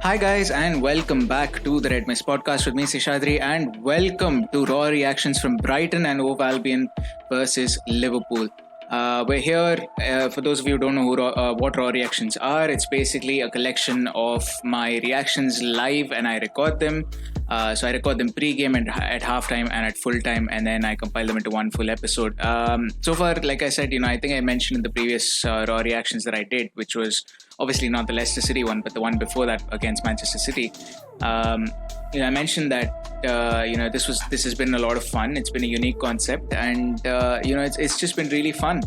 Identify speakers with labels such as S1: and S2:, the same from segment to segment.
S1: Hi guys, and welcome back to the Red Mist podcast with me, Seshadri, and welcome to Raw Reactions from Brighton and Hove Albion versus Liverpool. We're here, for those of you who don't know what Raw Reactions are, it's basically a collection of my reactions live and I record them. So I record them pre-game and at halftime and at full time, and then I compile them into one full episode. So far, like I said, I think I mentioned in the previous Raw Reactions that I did, which was obviously not the Leicester City one, but the one before that against Manchester City. I mentioned that this has been a lot of fun. It's been a unique concept, and it's just been really fun.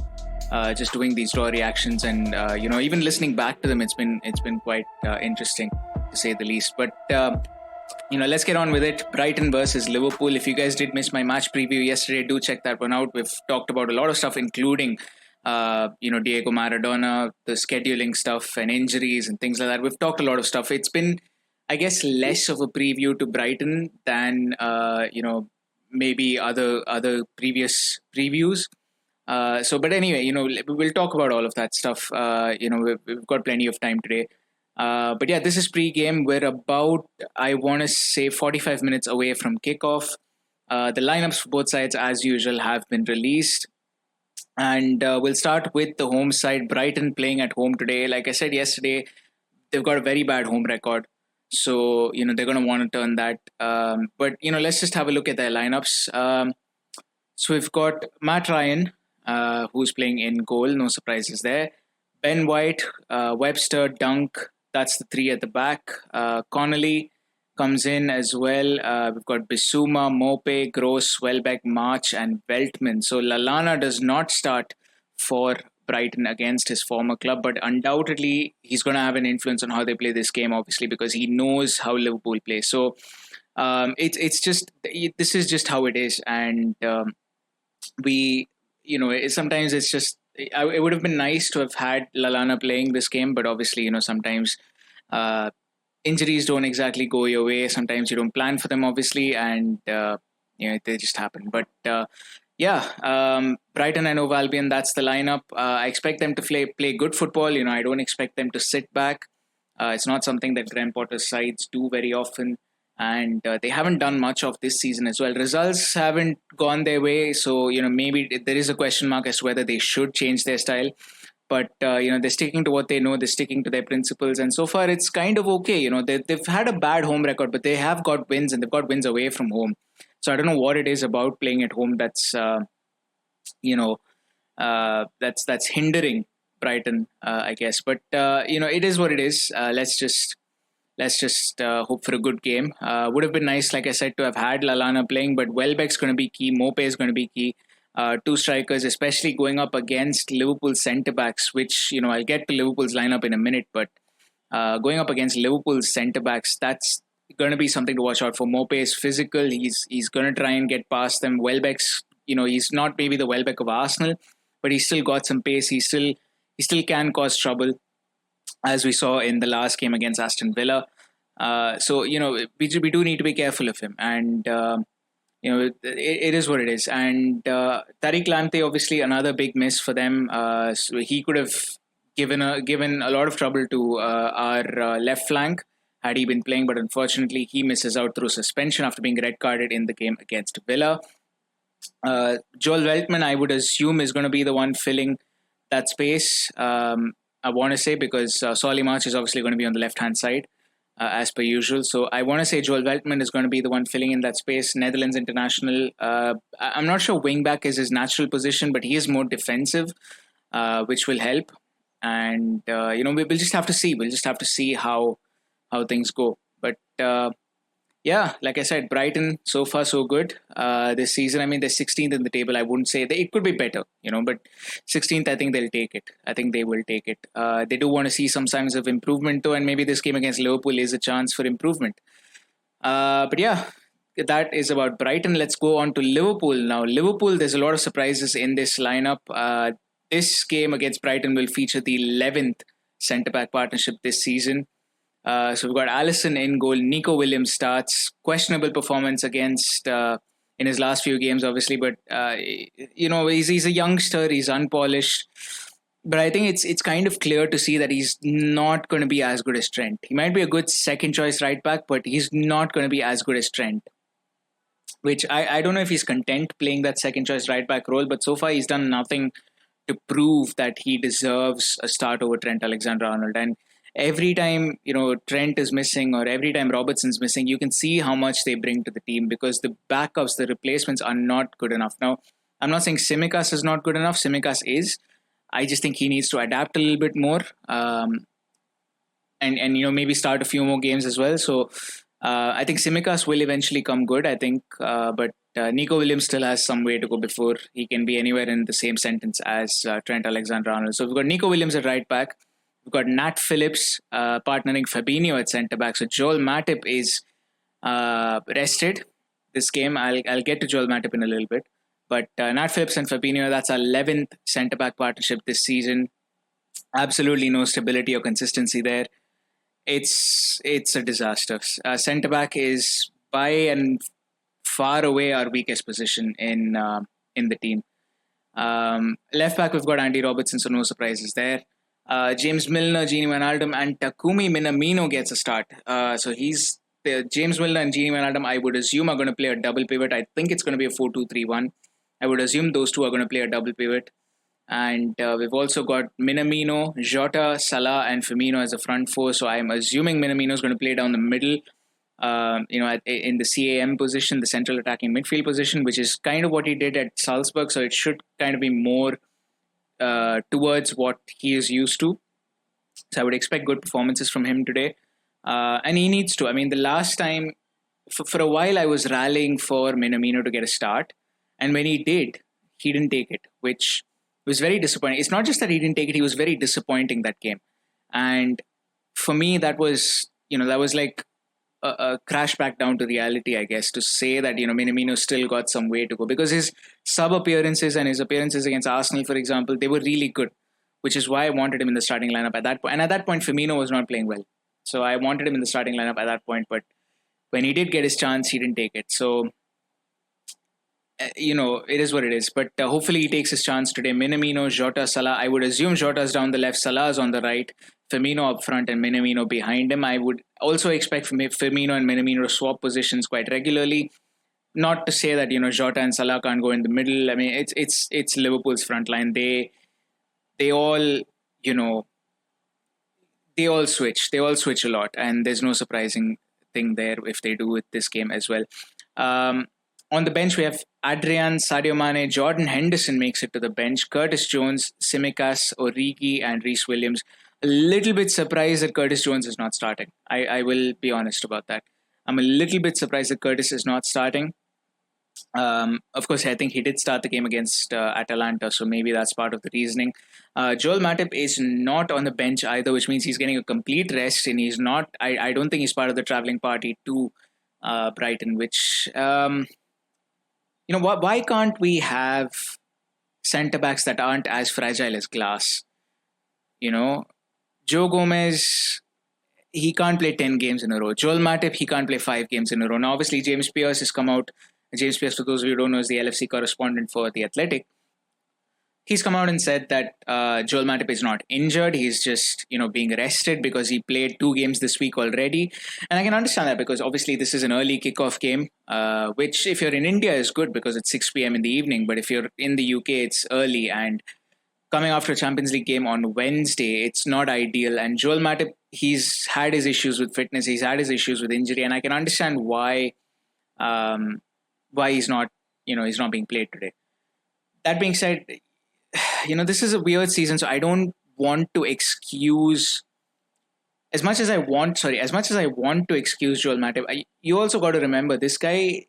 S1: Just doing these Raw reactions, and even listening back to them, it's been quite interesting to say the least. But let's get on with it. Brighton versus Liverpool. If you guys did miss my match preview yesterday, do check that one out. We've talked about a lot of stuff, including Diego Maradona, the scheduling stuff and injuries and things like that. We've talked a lot of stuff. It's been, I guess, less of a preview to Brighton than maybe other previous previews. But anyway, we'll talk about all of that stuff. We've got plenty of time today. But yeah, this is pre-game. We're about, I want to say, 45 minutes away from kickoff. The lineups for both sides, as usual, have been released. And we'll start with the home side, Brighton playing at home today. Like I said yesterday, they've got a very bad home record. So, they're going to want to turn that. But let's just have a look at their lineups. So we've got Matt Ryan, who's playing in goal. No surprises there. Ben White, Webster, Dunk. That's the three at the back. Connolly comes in as well. We've got Bissouma, Mope, Gross, Welbeck, March, and Veltman. So Lallana does not start for Brighton against his former club, but undoubtedly he's going to have an influence on how they play this game, obviously, because he knows how Liverpool play. So this is just how it is, and sometimes it's just. It would have been nice to have had Lallana playing this game, but obviously, sometimes injuries don't exactly go your way. Sometimes you don't plan for them, obviously, and they just happen. But Brighton and Hove Albion, that's the lineup. I expect them to play good football. I don't expect them to sit back. It's not something that Graham Potter's sides do very often. And they haven't done much of this season as well. Results haven't gone their way. So, maybe there is a question mark as to whether they should change their style. But, they're sticking to what they know. They're sticking to their principles. And so far, it's kind of okay. They've had a bad home record, but they have got wins, and they've got wins away from home. So I don't know what it is about playing at home that's hindering Brighton, I guess. But, it is what it is. Let's just hope for a good game. Would have been nice, like I said, to have had Lallana playing, but Welbeck's going to be key. Mope is going to be key. Two strikers, especially going up against Liverpool centre-backs, which, I'll get to Liverpool's lineup in a minute, but going up against Liverpool's centre-backs, that's going to be something to watch out for. Mope is physical. He's going to try and get past them. Welbeck's, he's not maybe the Welbeck of Arsenal, but he's still got some pace. He still can cause trouble, as we saw in the last game against Aston Villa. We do need to be careful of him. And, it is what it is. And Tariq Lamptey, obviously, another big miss for them. So he could have given a lot of trouble to our left flank had he been playing. But unfortunately, he misses out through suspension after being red carded in the game against Villa. Joel Veltman, I would assume, is going to be the one filling that space. I want to say, because Solly March is obviously going to be on the left-hand side, as per usual. So I want to say Joel Veltman is going to be the one filling in that space. Netherlands international. I'm not sure wing-back is his natural position, but he is more defensive, which will help. And, we'll just have to see. We'll just have to see how things go. But, like I said, Brighton, so far so good this season. I mean, they're 16th in the table. I wouldn't say it could be better, but 16th, I think they'll take it. I think they will take it. They do want to see some signs of improvement though, and maybe this game against Liverpool is a chance for improvement. But yeah, that is about Brighton. Let's go on to Liverpool now. Liverpool, there's a lot of surprises in this lineup. This game against Brighton will feature the 11th centre-back partnership this season. So we've got Alisson in goal. Neco Williams starts. Questionable performance against in his last few games, obviously, but he's a youngster. He's unpolished. But I think it's kind of clear to see that he's not going to be as good as Trent. He might be a good second choice right back, but he's not going to be as good as Trent. Which I don't know if he's content playing that second choice right back role, but so far he's done nothing to prove that he deserves a start over Trent Alexander-Arnold. And every time Trent is missing or every time Robertson's missing, you can see how much they bring to the team because the backups, the replacements are not good enough. Now, I'm not saying Tsimikas is not good enough. Tsimikas is. I just think he needs to adapt a little bit more, and maybe start a few more games as well. So I think Tsimikas will eventually come good. I think, but Neco Williams still has some way to go before he can be anywhere in the same sentence as Trent Alexander-Arnold. So we've got Neco Williams at right back. We've got Nat Phillips partnering Fabinho at centre back. So Joel Matip is rested this game. I'll get to Joel Matip in a little bit. But Nat Phillips and Fabinho, that's our 11th centre back partnership this season. Absolutely no stability or consistency there. It's a disaster. Centre back is by and far away our weakest position in the team. Left back, we've got Andy Robertson, so no surprises there. James Milner, Gini Wijnaldum, and Takumi MInamino gets a start. So James Milner and Gini Wijnaldum, I would assume, are going to play a double pivot. I think it's going to be a 4-2-3-1. I would assume those two are going to play a double pivot. And we've also got Minamino, Jota, Salah, and Firmino as a front four. So I'm assuming Minamino is going to play down the middle, in the CAM position, the central attacking midfield position, which is kind of what he did at Salzburg. So it should kind of be more towards what he is used to. So I would expect good performances from him today. And he needs to. I mean, the last time, for a while, I was rallying for Minamino to get a start. And when he did, he didn't take it, which was very disappointing. It's not just that he didn't take it, he was very disappointing that game. And for me, that was like a crash back down to reality, I guess, to say that, Minamino still got some way to go. Because his sub appearances and his appearances against Arsenal, for example, they were really good, which is why I wanted him in the starting lineup at that point. And at that point, Firmino was not playing well. So I wanted him in the starting lineup at that point. But when he did get his chance, he didn't take it. So it is what it is. But hopefully he takes his chance today. Minamino, Jota, Salah. I would assume Jota's down the left, Salah's on the right, Firmino up front and Minamino behind him. I would also expect Firmino and Minamino to swap positions quite regularly. Not to say that, Jota and Salah can't go in the middle. I mean, it's Liverpool's front line. They all, they all switch. They all switch a lot. And there's no surprising thing there if they do with this game as well. On the bench, we have Adrian, Sadio Mane, Jordan Henderson makes it to the bench, Curtis Jones, Tsimikas, Origi, and Reece Williams. A little bit surprised that Curtis Jones is not starting. I will be honest about that. I'm a little bit surprised that Curtis is not starting. Of course, I think he did start the game against Atalanta, so maybe that's part of the reasoning. Joel Matip is not on the bench either, which means he's getting a complete rest, and he's not. I don't think he's part of the travelling party to Brighton, which... why can't we have centre-backs that aren't as fragile as glass? Joe Gomez, he can't play 10 games in a row. Joel Matip, he can't play 5 games in a row. Now, obviously, James Pearce has come out. James Pearce, for those of you who don't know, is the LFC correspondent for The Athletic. He's come out and said that Joel Matip is not injured. He's just, being rested because he played 2 games this week already. And I can understand that because obviously this is an early kickoff game, which if you're in India is good because it's 6 p.m. in the evening. But if you're in the UK, it's early. And coming after a Champions League game on Wednesday, it's not ideal. And Joel Matip, he's had his issues with fitness. He's had his issues with injury. And I can understand why he's not, he's not being played today. That being said, this is a weird season, so I don't want to excuse as much as I want to excuse Joel Matip. You also got to remember this guy.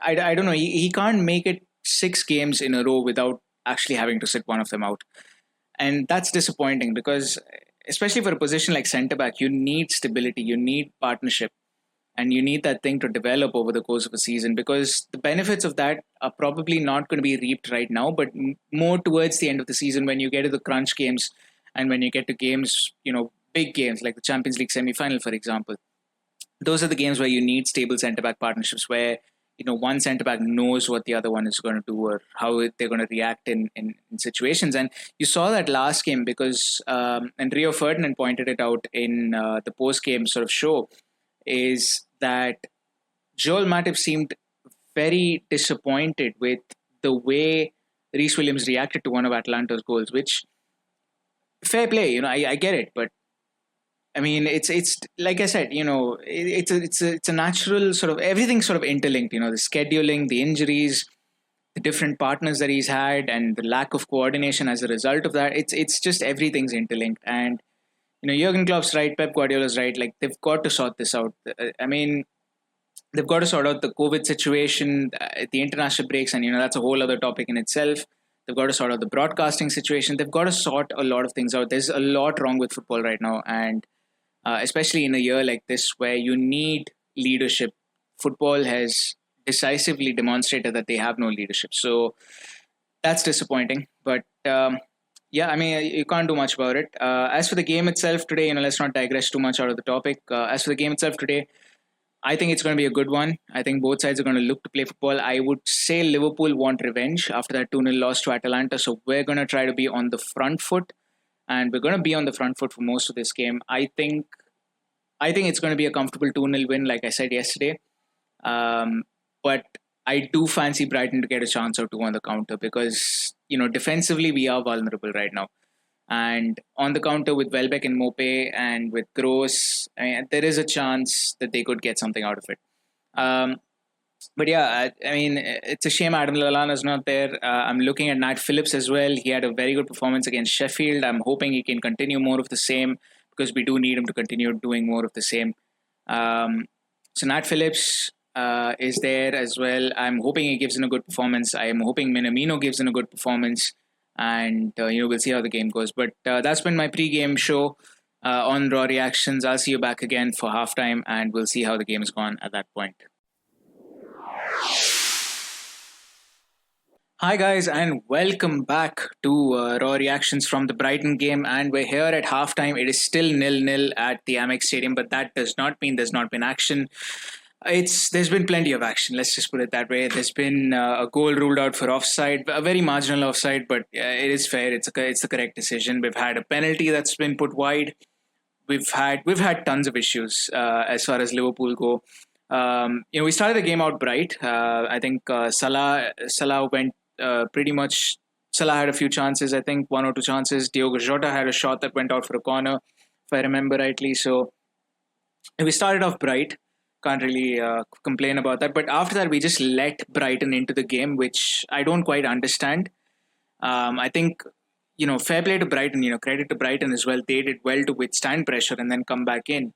S1: I don't know. He can't make it 6 games in a row without actually having to sit one of them out, and that's disappointing because especially for a position like centre back, you need stability, you need partnership. And you need that thing to develop over the course of a season because the benefits of that are probably not going to be reaped right now, but more towards the end of the season when you get to the crunch games and when you get to games, big games like the Champions League semi-final, for example. Those are the games where you need stable centre-back partnerships where, one centre back knows what the other one is going to do or how they're going to react in situations. And you saw that last game because, and Rio Ferdinand pointed it out in the post game sort of show, is that Joel Matip seemed very disappointed with the way Reece Williams reacted to one of Atlanta's goals, which fair play, I get it, but I mean, it's like I said, it's a natural sort of everything sort of interlinked. The scheduling, the injuries, the different partners that he's had, and the lack of coordination as a result of that. It's just everything's interlinked. And Jurgen Klopp's right, Pep Guardiola's right. Like they've got to sort this out. I mean, they've got to sort out the COVID situation, the international breaks, and that's a whole other topic in itself. They've got to sort out the broadcasting situation. They've got to sort a lot of things out. There's a lot wrong with football right now, and especially in a year like this where you need leadership. Football has decisively demonstrated that they have no leadership. So that's disappointing. But yeah, I mean, you can't do much about it. As for the game itself today, let's not digress too much out of the topic. As for the game itself today, I think it's going to be a good one. I think both sides are going to look to play football. I would say Liverpool want revenge after that 2-0 loss to Atalanta. So we're going to try to be on the front foot. And we're going to be on the front foot for most of this game. I think it's going to be a comfortable 2-0 win, like I said yesterday. But I do fancy Brighton to get a chance or two on the counter because, defensively we are vulnerable right now. And on the counter with Welbeck and Mope and with Gross, there is a chance that they could get something out of it. But yeah, I mean, it's a shame Adam Lallana's not there. I'm looking at Nat Phillips as well. He had a very good performance against Sheffield. I'm hoping he can continue more of the same because we do need him to continue doing more of the same. So Nat Phillips is there as well. I'm hoping he gives in a good performance. I am hoping MInamino gives in a good performance. And, we'll see how the game goes. But that's been my pre-game show on Raw Reactions. I'll see you back again for halftime and we'll see how the game has gone at that point. Hi guys, and welcome back to Raw Reactions from the Brighton game. And we're here at halftime. It is still 0-0 at the Amex Stadium, but that does not mean there's not been action. There's been plenty of action. Let's just put it that way. There's been a goal ruled out for offside, a very marginal offside, but it is fair. It's the correct decision. We've had a penalty that's been put wide. We've had tons of issues as far as Liverpool go. We started the game out bright. I think Salah went pretty much. Salah had a few chances. I think 1 or 2 chances. Diogo Jota had a shot that went out for a corner, if I remember rightly. So we started off bright. Can't really complain about that. But after that, we just let Brighton into the game, which I don't quite understand. I think, fair play to Brighton, credit to Brighton as well. They did well to withstand pressure and then come back in.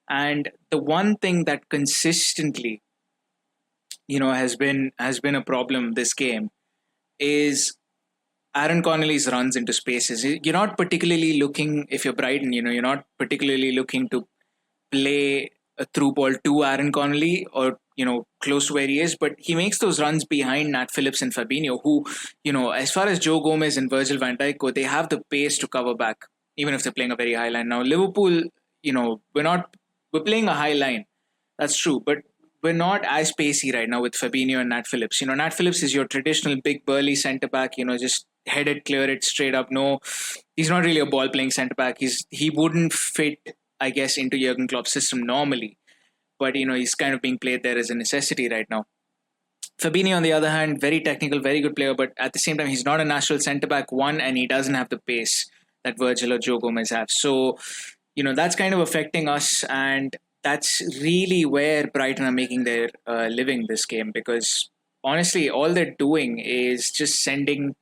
S1: And the one thing that consistently, has been a problem this game is Aaron Connolly's runs into spaces. You're not particularly looking, if you're Brighton, you're not particularly looking to play a through ball to Aaron Connolly or, close to where he is, but he makes those runs behind Nat Phillips and Fabinho, who, as far as Joe Gomez and Virgil van Dijk go, they have the pace to cover back, even if they're playing a very high line. Now, Liverpool, we're playing a high line. That's true, but we're not as pacey right now with Fabinho and Nat Phillips. Nat Phillips is your traditional big burly centre-back, just head it, clear it straight up. No, he's not really a ball-playing centre-back. He wouldn't fit, I guess, into Jurgen Klopp's system normally. But, he's kind of being played there as a necessity right now. Fabinho, on the other hand, very technical, very good player, but at the same time, he's not a natural centre-back, one, and he doesn't have the pace that Virgil or Joe Gomez have. So, that's kind of affecting us, and that's really where Brighton are making their living this game, because honestly, all they're doing is just sending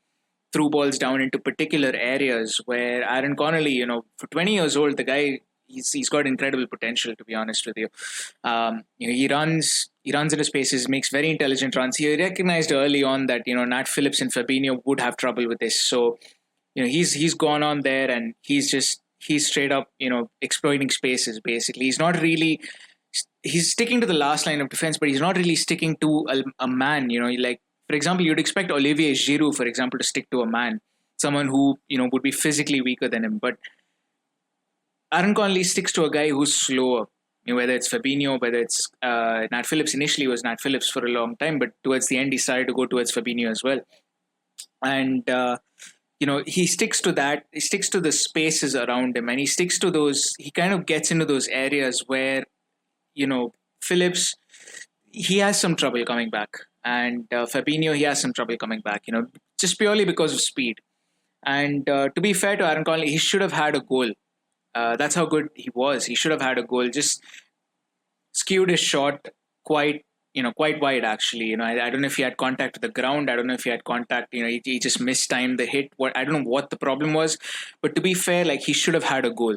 S1: through balls down into particular areas where Aaron Connolly, for 20 years old, the guy, he's got incredible potential, to be honest with you. He runs into spaces, makes very intelligent runs. He recognized early on that, Nat Phillips and Fabinho would have trouble with this. So, he's gone on there and he's straight up, exploiting spaces, basically. He's sticking to the last line of defense, but he's not really sticking to a man, like, for example, you'd expect Olivier Giroud, for example, to stick to a man, someone who, would be physically weaker than him. But Aaron Connolly sticks to a guy who's slower, whether it's Fabinho, whether it's Nat Phillips. Initially, it was Nat Phillips for a long time, but towards the end, he started to go towards Fabinho as well. And he sticks to that. He sticks to the spaces around him, and he sticks to those. He kind of gets into those areas where Phillips, he has some trouble coming back, and Fabinho, he has some trouble coming back. Just purely because of speed. And to be fair to Aaron Connolly, he should have had a goal. That's how good he was. He should have had a goal. Just skewed his shot quite wide actually. I don't know if he had contact with the ground. I don't know if he had contact. He just mistimed the hit. I don't know what the problem was, but to be fair, like, he should have had a goal.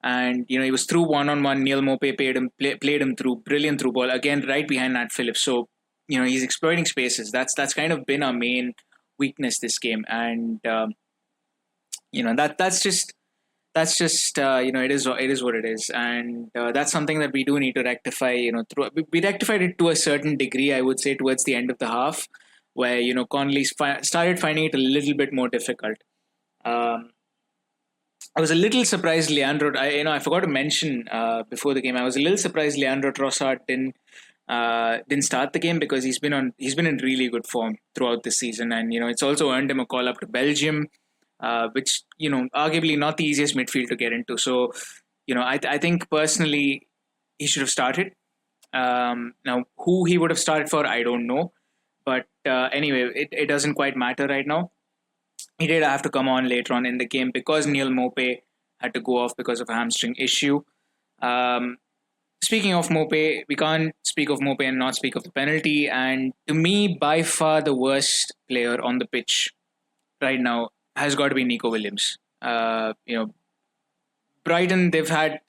S1: And he was through one-on-one. Neil Maupay played him through, brilliant through ball again, right behind Nat Phillips. So he's exploiting spaces. That's kind of been our main weakness this game, and that's just it is what it is, and that's something that we do need to rectify. We rectified it to a certain degree, I would say, towards the end of the half, where Connolly started finding it a little bit more difficult. I was a little surprised Leandro. I forgot to mention before the game. I was a little surprised Leandro Trossard didn't start the game, because he's been in really good form throughout the season, and it's also earned him a call up to Belgium. Which, arguably not the easiest midfield to get into. So, I think personally he should have started. Now, who he would have started for, I don't know. But anyway, it doesn't quite matter right now. He did have to come on later on in the game because Neil Maupay had to go off because of a hamstring issue. Speaking of Maupay, we can't speak of Maupay and not speak of the penalty. And to me, by far the worst player on the pitch right now has got to be Neco Williams. Brighton, they've had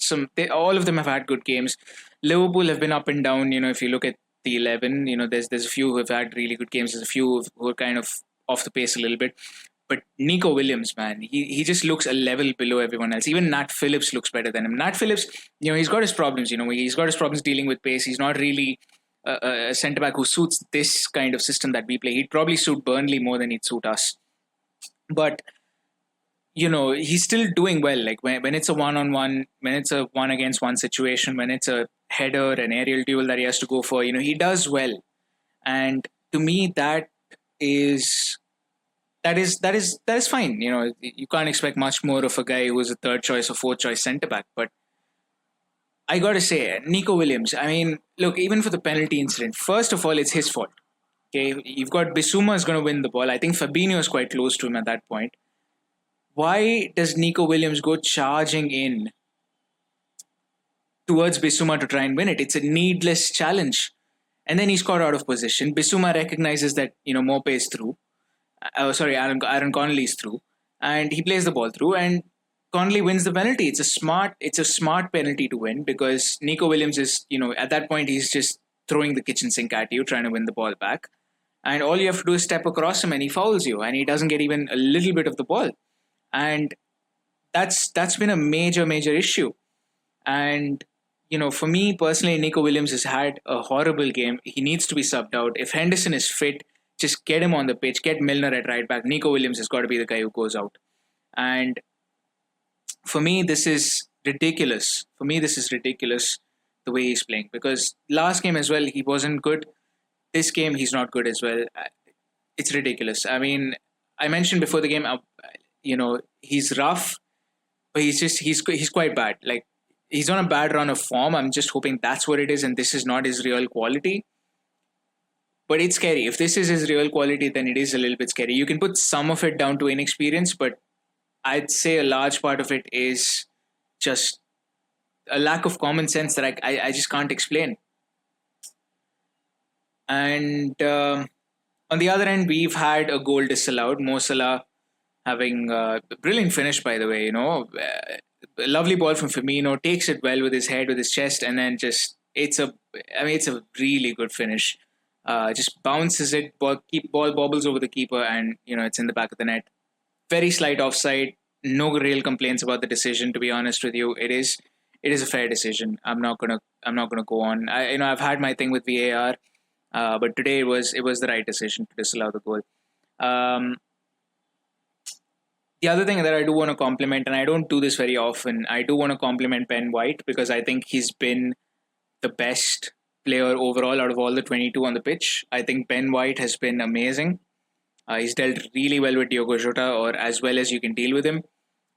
S1: all of them have had good games. Liverpool have been up and down. If you look at the 11, there's a few who have had really good games. There's a few who are kind of off the pace a little bit. But Neco Williams, man, he just looks a level below everyone else. Even Nat Phillips looks better than him. Nat Phillips, he's got his problems. He's got his problems dealing with pace. He's not really a centre-back who suits this kind of system that we play. He'd probably suit Burnley more than he'd suit us. But, he's still doing well. Like when it's a one-on-one, when it's a one-against-one situation, when it's a header, an aerial duel that he has to go for, he does well. And to me, that is fine. You can't expect much more of a guy who's a third choice or fourth choice centre-back. But I got to say, Neco Williams, I mean, look, even for the penalty incident, first of all, it's his fault. Okay, you've got Bissouma is going to win the ball. I think Fabinho is quite close to him at that point. Why does Neco Williams go charging in towards Bissouma to try and win it? It's a needless challenge. And then he's caught out of position. Bissouma recognizes that, Maupay is through. Aaron Connolly is through. And he plays the ball through, and Connolly wins the penalty. It's a smart penalty to win, because Neco Williams is, at that point, he's just throwing the kitchen sink at you, trying to win the ball back. And all you have to do is step across him and he fouls you, and he doesn't get even a little bit of the ball. And that's been a major issue. And, for me personally, Neco Williams has had a horrible game. He needs to be subbed out. If Henderson is fit, just get him on the pitch, get Milner at right back. Neco Williams has got to be the guy who goes out. And for me, this is ridiculous. The way he's playing. Because last game as well, he wasn't good. This game, he's not good as well. It's ridiculous. I mean, I mentioned before the game, he's rough, but he's quite bad. Like, he's on a bad run of form. I'm just hoping that's what it is, and this is not his real quality. But it's scary. If this is his real quality, then it is a little bit scary. You can put some of it down to inexperience, but I'd say a large part of it is just a lack of common sense that I just can't explain. And on the other end, we've had a goal disallowed. Mo Salah having a brilliant finish, by the way. A lovely ball from Firmino, takes it well with his head, with his chest, and then it's a really good finish. Just bounces it, ball bobbles over the keeper, and it's in the back of the net. Very slight offside. No real complaints about the decision, to be honest with you. It is a fair decision. I'm not gonna go on. I've had my thing with VAR, but today it was the right decision to disallow the goal. The other thing that I do want to compliment, and I don't do this very often, I do want to compliment Ben White, because I think he's been the best player overall out of all the 22 on the pitch. I think Ben White has been amazing. He's dealt really well with Diogo Jota, or as well as you can deal with him.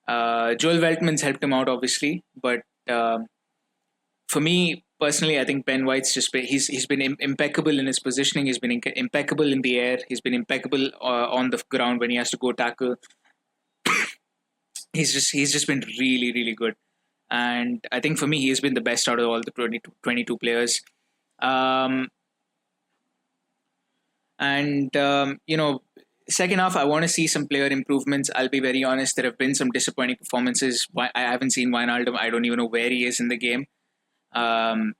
S1: Joel Veltman's helped him out, obviously, but for me personally, I think Ben White's he's been impeccable in his positioning. He's been impeccable in the air. He's been impeccable on the ground when he has to go tackle. He's just been really, really good. And I think for me, he's been the best out of all the 22 players. Second half, I want to see some player improvements. I'll be very honest. There have been some disappointing performances. I haven't seen Wijnaldum. I don't even know where he is in the game. I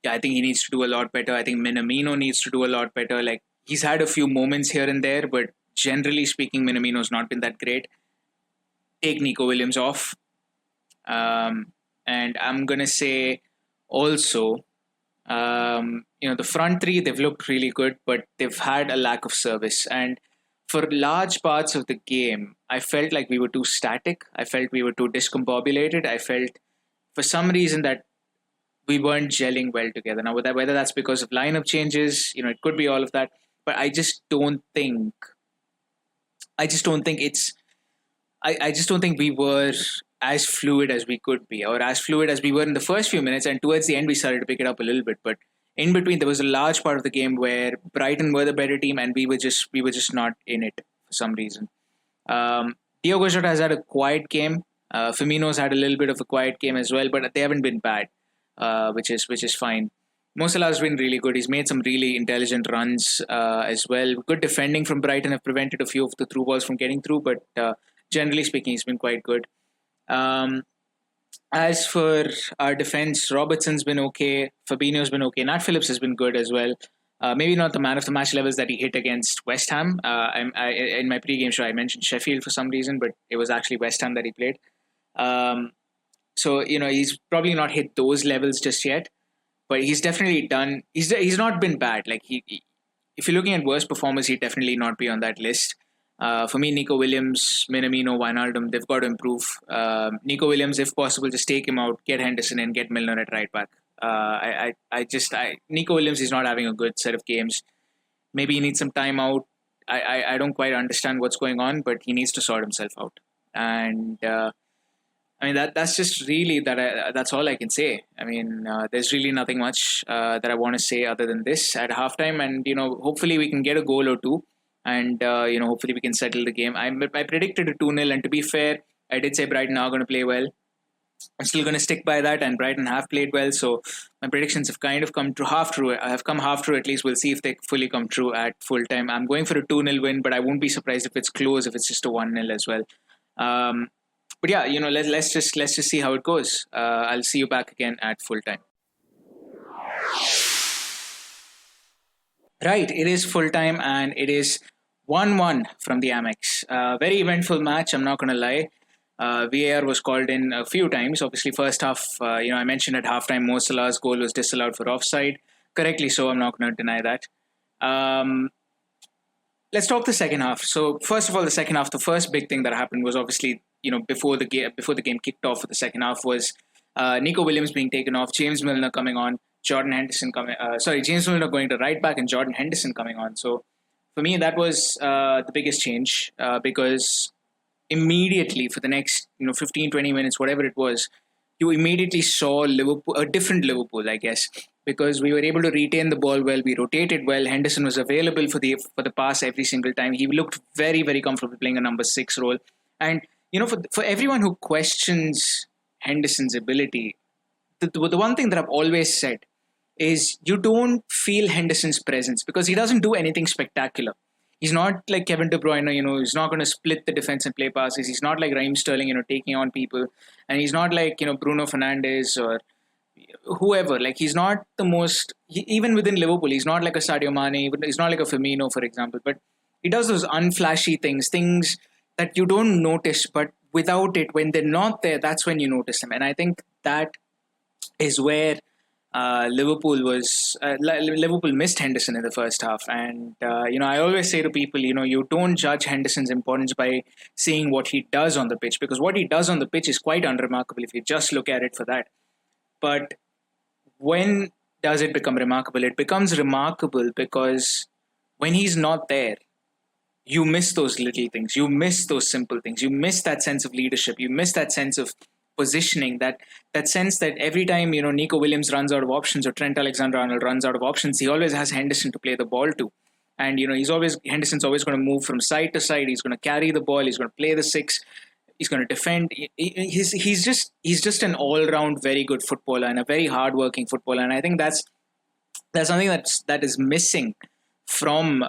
S1: think he needs to do a lot better. I think MInamino needs to do a lot better. Like, he's had a few moments here and there, but generally speaking, MInamino's not been that great. Take Neco Williams off. And I'm going to say also, the front three, they've looked really good, but they've had a lack of service. And for large parts of the game, I felt like we were too static. I felt we were too discombobulated. I felt for some reason that we weren't gelling well together. Now, whether that's because of lineup changes, it could be all of that. But I just don't think we were as fluid as we could be, or as fluid as we were in the first few minutes. And towards the end, we started to pick it up a little bit. But in between, there was a large part of the game where Brighton were the better team, and we were just not in it for some reason. Diogo Jota has had a quiet game. Firmino's had a little bit of a quiet game as well, but they haven't been bad, which is fine. Mo Salah's been really good. He's made some really intelligent runs as well. Good defending from Brighton have prevented a few of the through balls from getting through, but generally speaking, he's been quite good. As for our defense, Robertson's been okay. Fabinho's been okay. Nat Phillips has been good as well. Maybe not the man of the match levels that he hit against West Ham. In my pre-game show, I mentioned Sheffield for some reason, but it was actually West Ham that he played. So he's probably not hit those levels just yet, but he's definitely done. He's not been bad. Like if you're looking at worst performers, he'd definitely not be on that list. For me, Neco Williams, Minamino, Wijnaldum, they've got to improve. Neco Williams, if possible, just take him out, get Henderson in, get Milner at right back. Neco Williams is not having a good set of games. Maybe he needs some time out. I don't quite understand what's going on, but he needs to sort himself out. And that's just really that's all I can say. There's really nothing much that I want to say other than this at halftime. And hopefully we can get a goal or two. And, hopefully we can settle the game. I predicted a 2-0. And to be fair, I did say Brighton are going to play well. I'm still going to stick by that. And Brighton have played well. So my predictions have kind of come true, half true. Have come half true at least. We'll see if they fully come true at full time. I'm going for a 2-0 win, but I won't be surprised if it's close, if it's just a 1-0 as well. But yeah, let's just see how it goes. I'll see you back again at full time. Right, it is full time and it is 1-1 from the Amex. Very eventful match, I'm not going to lie. VAR was called in a few times. Obviously, first half, I mentioned at halftime, Mo Salah's goal was disallowed for offside. Correctly so, I'm not going to deny that. Let's talk the second half. So, first of all, the second half, the first big thing that happened was obviously, before the game kicked off for the second half was Neco Williams being taken off, James Milner coming on, James Milner going to right back and Jordan Henderson coming on. So, for me, that was the biggest change because immediately for the next 15, 20 minutes, whatever it was, you immediately saw Liverpool, a different Liverpool, I guess, because we were able to retain the ball well, we rotated well, Henderson was available for the pass every single time. He looked very, very comfortable playing a number 6 role. And, for everyone who questions Henderson's ability, the one thing that I've always said is you don't feel Henderson's presence because he doesn't do anything spectacular. He's not like Kevin De Bruyne, he's not going to split the defense and play passes. He's not like Raheem Sterling, taking on people. And he's not like, Bruno Fernandes or whoever. Like, he's not the most, even within Liverpool, he's not like a Sadio Mane, he's not like a Firmino, for example. But he does those unflashy things that you don't notice, but without it, when they're not there, that's when you notice them. And I think that is where Liverpool missed Henderson in the first half. And, I always say to people, you don't judge Henderson's importance by seeing what he does on the pitch, because what he does on the pitch is quite unremarkable if you just look at it for that. But when does it become remarkable? It becomes remarkable because when he's not there, you miss those little things. You miss those simple things. You miss that sense of leadership. You miss that sense of positioning. That sense that every time Neco Williams runs out of options or Trent Alexander-Arnold runs out of options, he always has Henderson to play the ball to. And Henderson's always going to move from side to side. He's going to carry the ball. He's going to play the six. He's going to defend. He's just an all-round very good footballer and a very hard-working footballer. And I think that's something that is missing from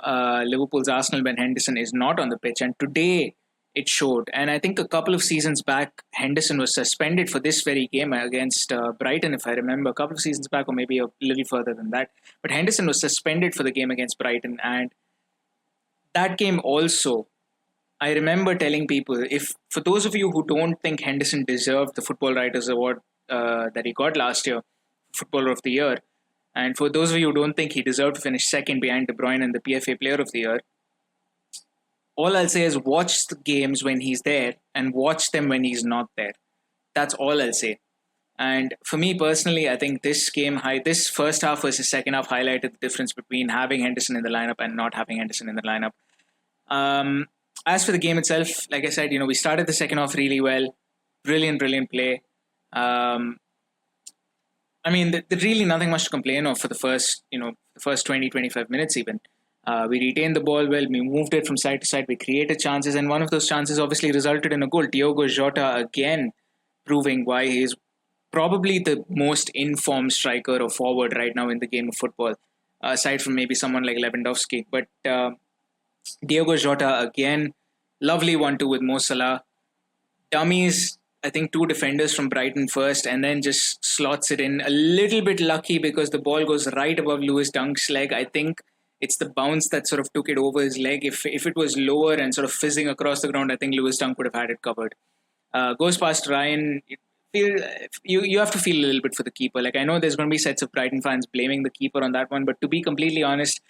S1: Liverpool's Arsenal when Henderson is not on the pitch. And today it showed. And I think a couple of seasons back, Henderson was suspended for this very game against Brighton, if I remember, a couple of seasons back, or maybe a little further than that. But Henderson was suspended for the game against Brighton. And that game also, I remember telling people, if for those of you who don't think Henderson deserved the Football Writers Award that he got last year, Footballer of the Year, and for those of you who don't think he deserved to finish second behind De Bruyne and the PFA Player of the Year, all I'll say is watch the games when he's there and watch them when he's not there. That's all I'll say. And for me personally, I think this first half versus second half highlighted the difference between having Henderson in the lineup and not having Henderson in the lineup. As for the game itself, like I said, we started the second half really well. Brilliant play. There's really nothing much to complain of for the first 20, 25 minutes even. We retained the ball well. We moved it from side to side. We created chances. And one of those chances obviously resulted in a goal. Diogo Jota again proving why he is probably the most informed striker or forward right now in the game of football, aside from maybe someone like Lewandowski. But Diogo Jota again, lovely 1-2 with Mo Salah. Dummies, I think 2 defenders from Brighton first, and then just slots it in. A little bit lucky because the ball goes right above Lewis Dunk's leg. I think it's the bounce that sort of took it over his leg. If it was lower and sort of fizzing across the ground, I think Lewis Dunk would have had it covered. Goes past Ryan. You have to feel a little bit for the keeper. Like, I know there's going to be sets of Brighton fans blaming the keeper on that one, but to be completely honest,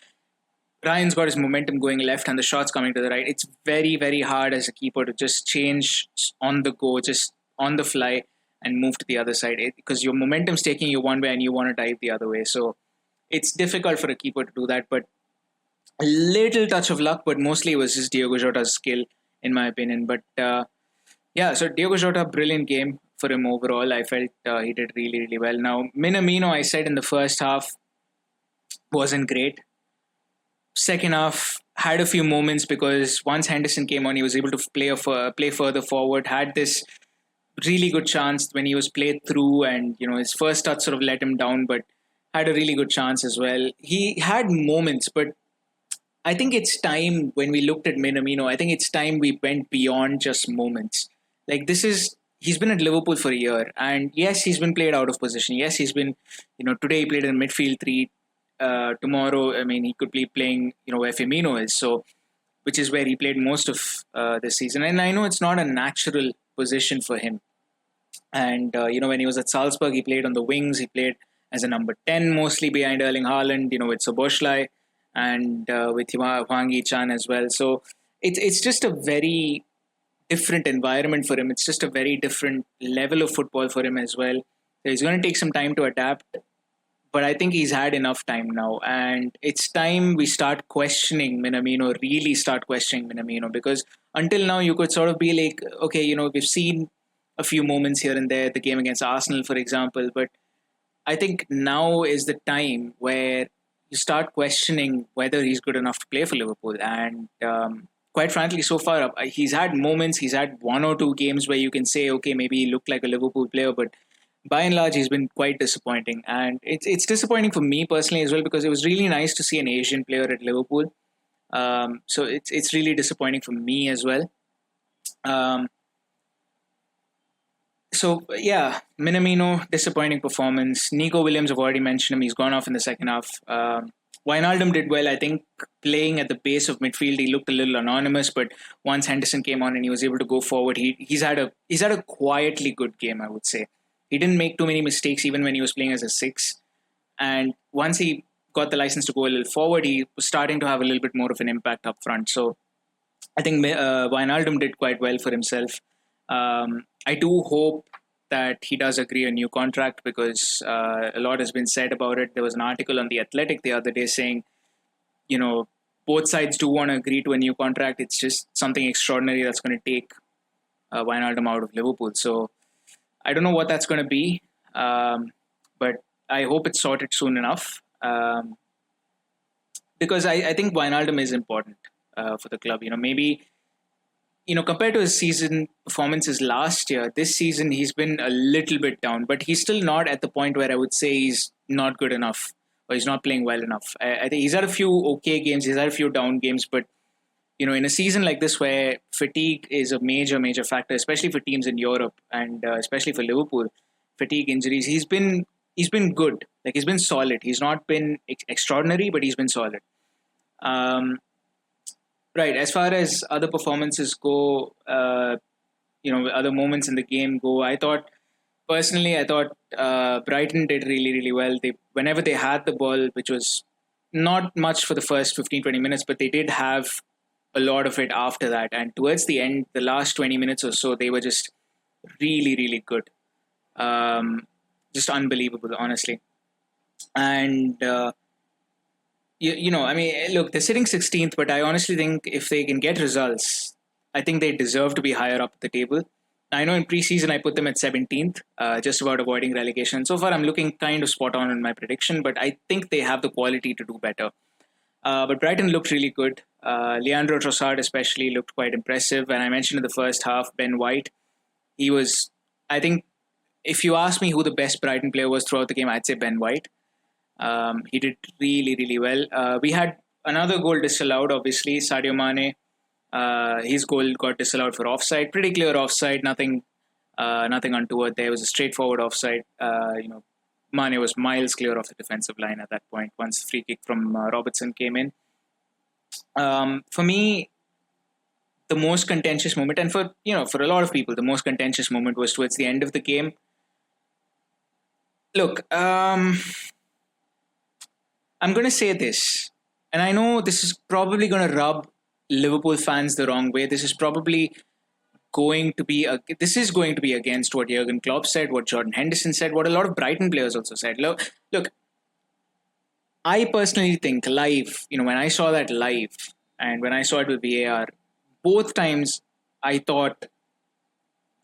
S1: Ryan's got his momentum going left and the shot's coming to the right. It's very, very hard as a keeper to just change on the go, just on the fly, and move to the other side, because your momentum's taking you one way and you want to dive the other way. So it's difficult for a keeper to do that, but a little touch of luck, but mostly it was just Diogo Jota's skill, in my opinion. But so Diogo Jota, brilliant game for him overall. I felt he did really, really well. Now, MInamino, I said in the first half, wasn't great. Second half, had a few moments because once Henderson came on, he was able to play further forward, had this really good chance when he was played through, and his first touch sort of let him down, but had a really good chance as well. He had moments, but I think it's time when we looked at MInamino, I think it's time we went beyond just moments. Like, he's been at Liverpool for a year, and yes, he's been played out of position. Yes, he's been, today he played in midfield 3. Tomorrow, he could be playing, where Firmino is, so, which is where he played most of this season. And I know it's not a natural position for him. And, when he was at Salzburg, he played on the wings. He played as a number 10, mostly behind Erling Haaland, with Soboslai and with Hwang Hee-chan as well. So it's just a very different environment for him. It's just a very different level of football for him as well. So he's going to take some time to adapt. But I think he's had enough time now. And it's time we start questioning MInamino, really start questioning MInamino. Because until now, you could sort of be like, okay, we've seen a few moments here and there, the game against Arsenal, for example. But I think now is the time where you start questioning whether he's good enough to play for Liverpool. And quite frankly, so far, he's had moments, he's had 1 or 2 games where you can say, okay, maybe he looked like a Liverpool player, but by and large, he's been quite disappointing. And it's disappointing for me personally as well, because it was really nice to see an Asian player at Liverpool. So it's really disappointing for me as well. MInamino, disappointing performance. Neco Williams, I've already mentioned him. He's gone off in the second half. Wijnaldum did well. I think playing at the base of midfield, he looked a little anonymous, but once Henderson came on and he was able to go forward, he's had a quietly good game, I would say. He didn't make too many mistakes even when he was playing as a 6. And once he got the license to go a little forward, he was starting to have a little bit more of an impact up front. So I think Wijnaldum did quite well for himself. I do hope that he does agree a new contract because a lot has been said about it. There was an article on The Athletic the other day saying, both sides do want to agree to a new contract. It's just something extraordinary that's going to take Wijnaldum out of Liverpool. So I don't know what that's going to be, but I hope it's sorted soon enough. Because I think Wijnaldum is important for the club. Maybe compared to his season performances last year, this season he's been a little bit down, but he's still not at the point where I would say he's not good enough or he's not playing well enough. I think he's had a few okay games, he's had a few down games, but in a season like this where fatigue is a major, major factor, especially for teams in Europe and especially for Liverpool, fatigue injuries, he's been good. Like, he's been solid. He's not been extraordinary, but he's been solid. Right. As far as other performances go, other moments in the game go, I thought Brighton did really, really well. Whenever they had the ball, which was not much for the first 15, 20 minutes, but they did have a lot of it after that. And towards the end, the last 20 minutes or so, they were just really, really good. Just unbelievable, honestly. And, look, they're sitting 16th, but I honestly think if they can get results, I think they deserve to be higher up the table. I know in preseason I put them at 17th, just about avoiding relegation. So far, I'm looking kind of spot on in my prediction, but I think they have the quality to do better. But Brighton looked really good. Leandro Trossard especially looked quite impressive. And I mentioned in the first half, Ben White, he was, I think, if you ask me who the best Brighton player was throughout the game, I'd say Ben White. He did really, really well. We had another goal disallowed, obviously. Sadio Mane, his goal got disallowed for offside. Pretty clear offside, nothing untoward there. It was a straightforward offside. Mane was miles clear off the defensive line at that point once the free kick from Robertson came in. For me, the most contentious moment, and for a lot of people, the most contentious moment was towards the end of the game. Look, I'm going to say this, and I know this is probably going to rub Liverpool fans the wrong way. This is going to be against what Jurgen Klopp said, what Jordan Henderson said, what a lot of Brighton players also said. Look, I personally think live, when I saw that live and when I saw it with VAR, both times I thought,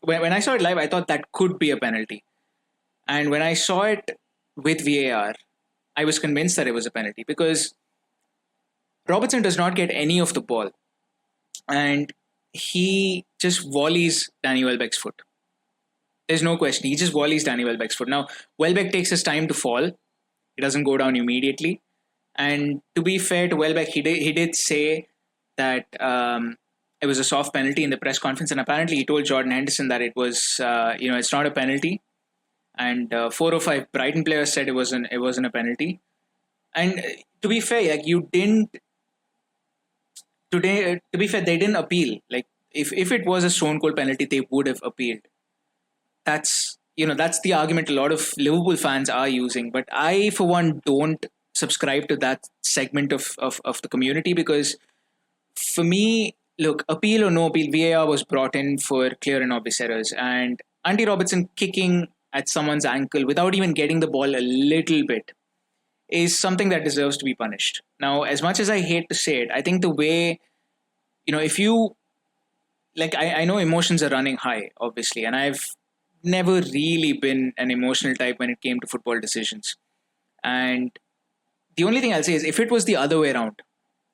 S1: when I saw it live, I thought that could be a penalty. And when I saw it with VAR, I was convinced that it was a penalty because Robertson does not get any of the ball. And he just volleys Danny Welbeck's foot. There's no question. He just volleys Danny Welbeck's foot. Now, Welbeck takes his time to fall. He doesn't go down immediately. And to be fair to Welbeck, he did say that it was a soft penalty in the press conference. And apparently he told Jordan Henderson that it was, it's not a penalty. And 4 or 5 Brighton players said it wasn't a penalty. And to be fair, they didn't appeal. Like, if it was a stone cold penalty, they would have appealed. That's the argument a lot of Liverpool fans are using. But I, for one, don't subscribe to that segment of the community because for me, look, appeal or no appeal, VAR was brought in for clear and obvious errors. And Andy Robertson kicking at someone's ankle without even getting the ball a little bit is something that deserves to be punished. Now, as much as I hate to say it, I think the way, if you, I know emotions are running high, obviously, and I've never really been an emotional type when it came to football decisions. And the only thing I'll say is if it was the other way around,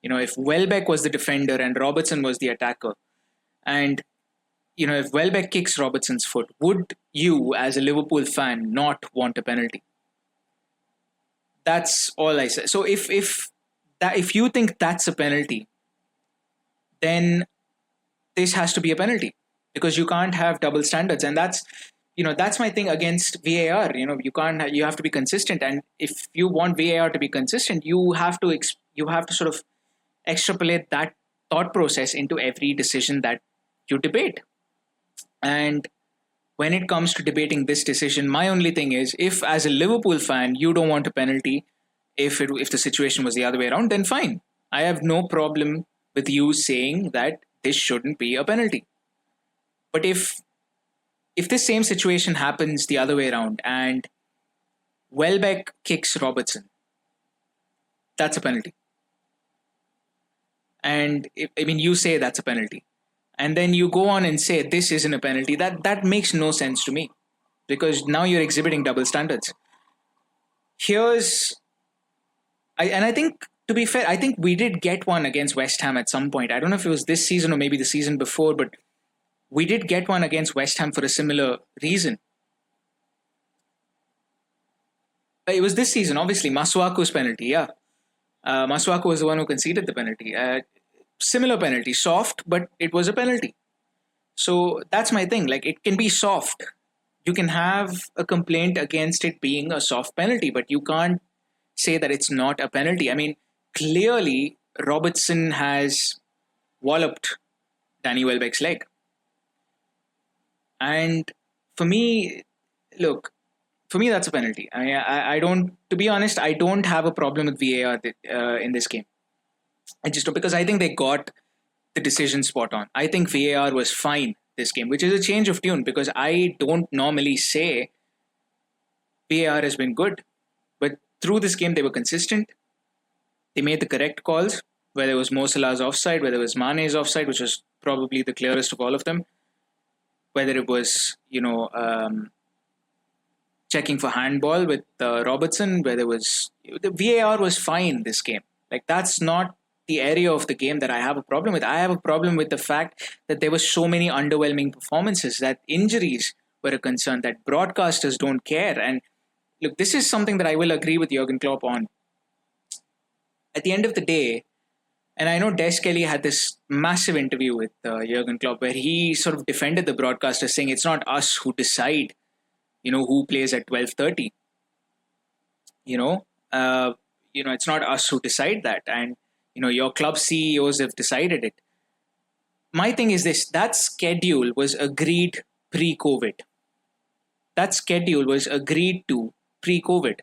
S1: if Welbeck was the defender and Robertson was the attacker, and if Welbeck kicks Robertson's foot, would you, as a Liverpool fan, not want a penalty? That's all I say. So if you think that's a penalty, then this has to be a penalty because you can't have double standards, and that's my thing against VAR. You have to be consistent, and if you want VAR to be consistent, you have to sort of extrapolate that thought process into every decision that you debate. And when it comes to debating this decision, my only thing is, if as a Liverpool fan you don't want a penalty, if the situation was the other way around, then fine. I have no problem with you saying that this shouldn't be a penalty. But if if this same situation happens the other way around and Welbeck kicks Robertson, that's a penalty. And you say that's a penalty, and then you go on and say this isn't a penalty. That makes no sense to me, because now you're exhibiting double standards. I think, to be fair, I think we did get one against West Ham at some point. I don't know if it was this season or maybe the season before, but we did get one against West Ham for a similar reason. It was this season, obviously. Masuaku's penalty, yeah. Masuaku was the one who conceded the penalty. Similar penalty, soft, but it was a penalty. So that's my thing. Like, it can be soft. You can have a complaint against it being a soft penalty, but you can't say that it's not a penalty. I mean, clearly, Robertson has walloped Danny Welbeck's leg. And for me, that's a penalty. I don't, to be honest, I don't have a problem with VAR in this game. I just don't, because I think they got the decision spot on. I think VAR was fine this game, which is a change of tune, because I don't normally say VAR has been good. But through this game, they were consistent. They made the correct calls, whether it was Mo Salah's offside, whether it was Mane's offside, which was probably the clearest of all of them, whether it was, checking for handball with Robertson, where the VAR was fine this game. Like, that's not the area of the game that I have a problem with. I have a problem with the fact that there were so many underwhelming performances, that injuries were a concern, that broadcasters don't care. And look, this is something that I will agree with Jurgen Klopp on. At the end of the day, and I know Des Kelly had this massive interview with Jurgen Klopp where he sort of defended the broadcasters, saying it's not us who decide who plays at 12:30. It's not us who decide that, and your club CEOs have decided it. My thing is this: that schedule was agreed pre-COVID. That schedule was agreed to pre-COVID.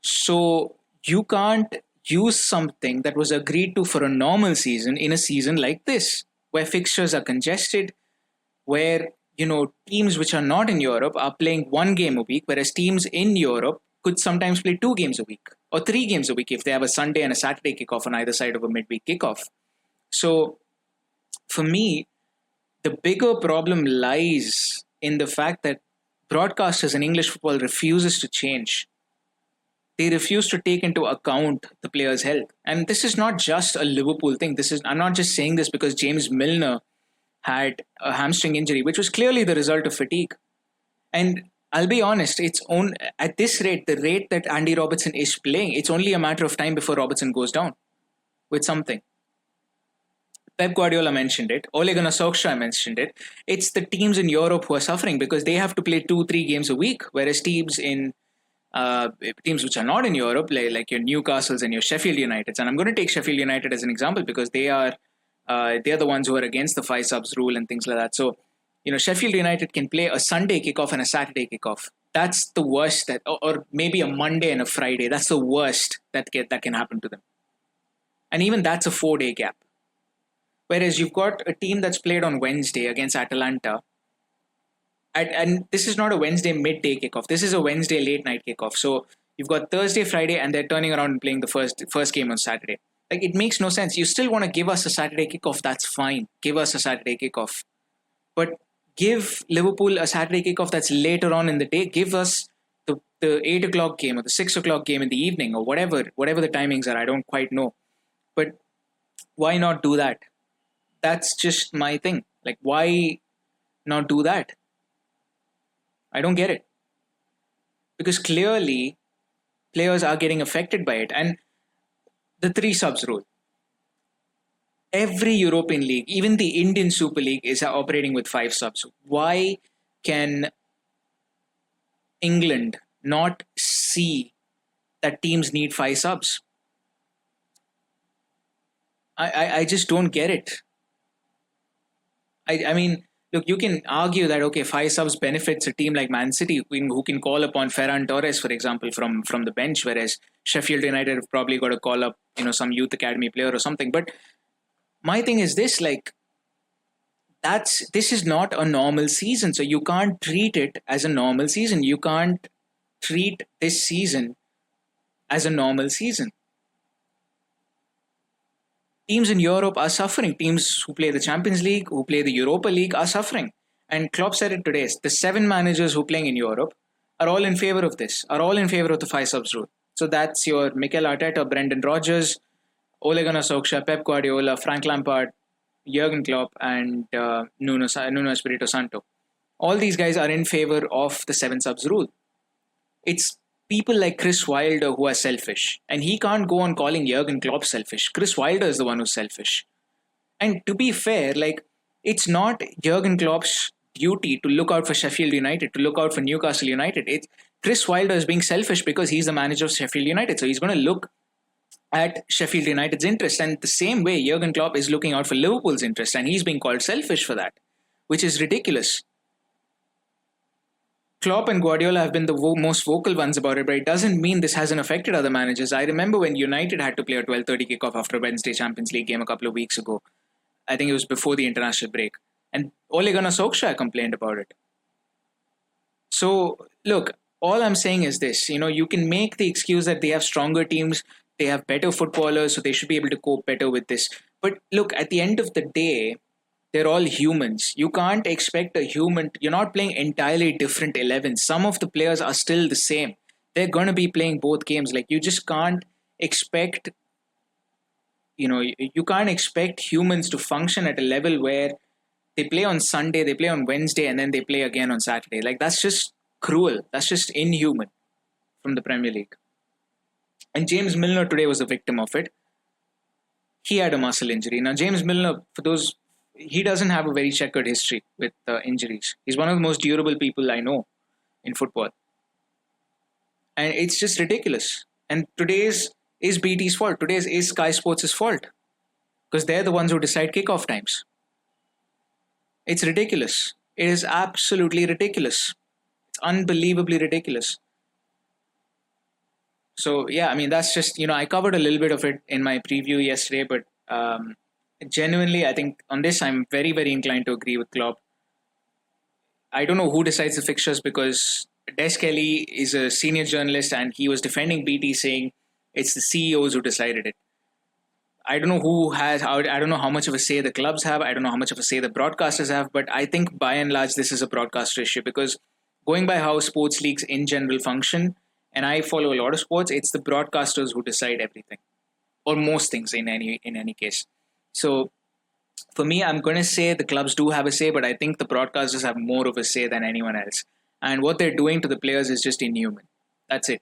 S1: So you can't use something that was agreed to for a normal season in a season like this, where fixtures are congested, where teams which are not in Europe are playing one game a week, whereas teams in Europe could sometimes play 2 games a week or 3 games a week if they have a Sunday and a Saturday kickoff on either side of a midweek kickoff. So for me, the bigger problem lies in the fact that broadcasters in English football refuses to change. They refuse to take into account the player's health. And this is not just a Liverpool thing. I'm not just saying this because James Milner had a hamstring injury, which was clearly the result of fatigue. And I'll be honest, at this rate, the rate that Andy Robertson is playing, it's only a matter of time before Robertson goes down with something. Pep Guardiola mentioned it. Ole Gunnar Solskjaer mentioned it. It's the teams in Europe who are suffering because they have to play 2-3 games a week, whereas teams which are not in Europe, like your Newcastles and your Sheffield Uniteds, and I'm going to take Sheffield United as an example because they are the ones who are against the 5 subs rule and things like that. So, Sheffield United can play a Sunday kickoff and a Saturday kickoff. That's the worst or maybe a Monday and a Friday. That's the worst that can happen to them. And even that's a 4-day gap. Whereas you've got a team that's played on Wednesday against Atalanta. And this is not a Wednesday midday kickoff. This is a Wednesday late night kickoff. So you've got Thursday, Friday, and they're turning around and playing the first game on Saturday. Like, it makes no sense. You still want to give us a Saturday kickoff, that's fine. Give us a Saturday kickoff. But give Liverpool a Saturday kickoff that's later on in the day. Give us the 8 o'clock game or the 6 o'clock game in the evening or whatever the timings are. I don't quite know. But why not do that? That's just my thing. Like, why not do that? I don't get it. Because clearly, players are getting affected by it. And the 3 subs rule. Every European league, even the Indian Super League, is operating with 5 subs. Why can England not see that teams need 5 subs? I just don't get it. I mean, look, you can argue that, okay, 5 subs benefits a team like Man City who can call upon Ferran Torres, for example, from the bench, whereas Sheffield United have probably got to call up, some youth academy player or something. But my thing is this, like, this is not a normal season. So you can't treat it as a normal season. You can't treat this season as a normal season. Teams in Europe are suffering. Teams who play the Champions League, who play the Europa League are suffering. And Klopp said it today. The 7 managers who are playing in Europe are all in favor of this, are all in favor of the 5 subs rule. So that's your Mikel Arteta, Brendan Rodgers, Ole Gunnar Solskjaer, Pep Guardiola, Frank Lampard, Jurgen Klopp, and Nuno Espirito Santo. All these guys are in favor of the 7 subs rule. It's people like Chris Wilder who are selfish. And he can't go on calling Jurgen Klopp selfish. Chris Wilder is the one who's selfish. And to be fair, it's not Jurgen Klopp's duty to look out for Sheffield United, to look out for Newcastle United. It's Chris Wilder is being selfish because he's the manager of Sheffield United. So he's going to look at Sheffield United's interest. And the same way, Jurgen Klopp is looking out for Liverpool's interest. And he's being called selfish for that, which is ridiculous. Klopp and Guardiola have been the most vocal ones about it, but it doesn't mean this hasn't affected other managers. I remember when United had to play a 12:30 kickoff after a Wednesday Champions League game a couple of weeks ago. I think it was before the international break. And Ole Gunnar Solskjaer complained about it. So, look, all I'm saying is this. You can make the excuse that they have stronger teams, they have better footballers, so they should be able to cope better with this. But look, at the end of the day, they're all humans. You can't expect a human. You're not playing entirely different 11s. Some of the players are still the same. They're going to be playing both games. You just can't expect, you can't expect humans to function at a level where they play on Sunday, they play on Wednesday, and then they play again on Saturday. That's just cruel. That's just inhuman from the Premier League. And James Milner today was a victim of it. He had a muscle injury. Now, James Milner, he doesn't have a very checkered history with injuries. He's one of the most durable people I know in football. And it's just ridiculous. And today's is BT's fault. Today's is Sky Sports' fault. Because they're the ones who decide kickoff times. It's ridiculous. It is absolutely ridiculous. It's unbelievably ridiculous. So, yeah, that's just, I covered a little bit of it in my preview yesterday, but genuinely, I think on this, I'm very, very inclined to agree with Klopp. I don't know who decides the fixtures because Des Kelly is a senior journalist and he was defending BT saying it's the CEOs who decided it. I don't know I don't know how much of a say the clubs have. I don't know how much of a say the broadcasters have, but I think by and large, this is a broadcaster issue because going by how sports leagues in general function, and I follow a lot of sports, it's the broadcasters who decide everything or most things in any case. So for me, I'm going to say the clubs do have a say, but I think the broadcasters have more of a say than anyone else. And what they're doing to the players is just inhuman. That's it.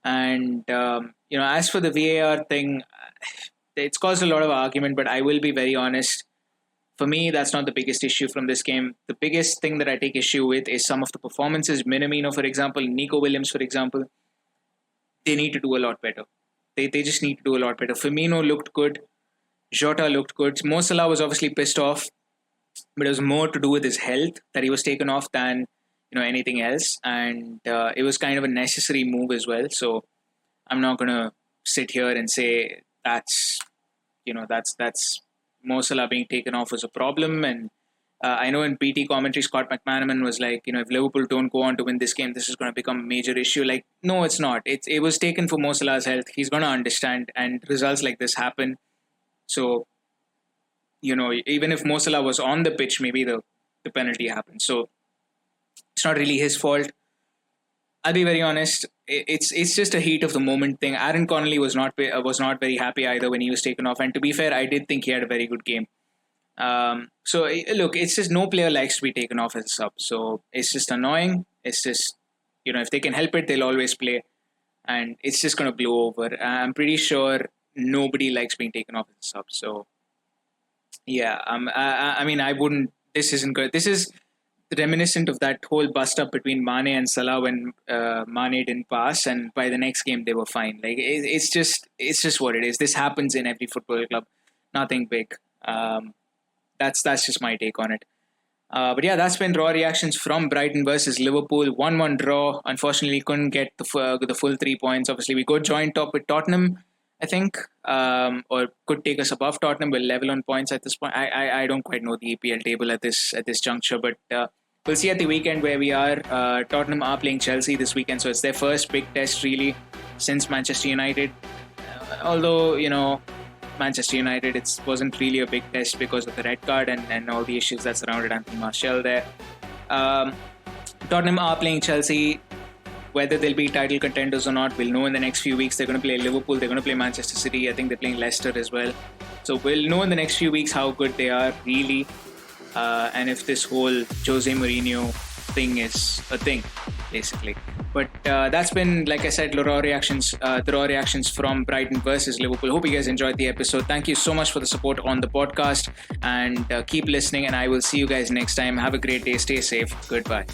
S1: And, as for the VAR thing, it's caused a lot of argument, but I will be very honest. For me, that's not the biggest issue from this game. The biggest thing that I take issue with is some of the performances. MInamino, for example, Neco Williams, for example, they need to do a lot better. They just need to do a lot better. Firmino looked good. Jota looked good. Mo Salah was obviously pissed off, but it was more to do with his health that he was taken off than anything else. And it was kind of a necessary move as well. So I'm not going to sit here and say that's Mo Salah being taken off was a problem. And I know in PT commentary, Scott McManaman was like, if Liverpool don't go on to win this game, this is going to become a major issue. No, it's not. It was taken for Mo Salah's health. He's going to understand, and results like this happen. So, even if Mo Salah was on the pitch, maybe the penalty happened. So it's not really his fault. I'll be very honest. It's just a heat of the moment thing. Aaron Connolly was not very happy either when he was taken off. And to be fair, I did think he had a very good game. So look, it's just no player likes to be taken off as a sub. So it's just annoying. It's just, if they can help it, they'll always play. And it's just going to blow over. I'm pretty sure nobody likes being taken off as a sub. So yeah, I wouldn't. This isn't good. This is reminiscent of that whole bust up between Mane and Salah when Mane didn't pass, and by the next game they were fine. It's just what it is. This happens in every football club. Nothing big. That's just my take on it. But yeah, that's been raw reactions from Brighton versus Liverpool. 1-1 draw. Unfortunately, couldn't get the full 3 points. Obviously, we go joint top with Tottenham. I think, or could take us above Tottenham. We're level on points at this point. I don't quite know the EPL table at this juncture, but we'll see at the weekend where we are. Tottenham are playing Chelsea this weekend, so it's their first big test really since Manchester United. Although Manchester United, it wasn't really a big test because of the red card and all the issues that surrounded Anthony Martial there. Tottenham are playing Chelsea. Whether they'll be title contenders or not, we'll know in the next few weeks. They're going to play Liverpool. They're going to play Manchester City. I think they're playing Leicester as well. So we'll know in the next few weeks how good they are, really. And if this whole Jose Mourinho thing is a thing, basically. But that's been, like I said, the raw reactions from Brighton versus Liverpool. Hope you guys enjoyed the episode. Thank you so much for the support on the podcast. And keep listening. And I will see you guys next time. Have a great day. Stay safe. Goodbye.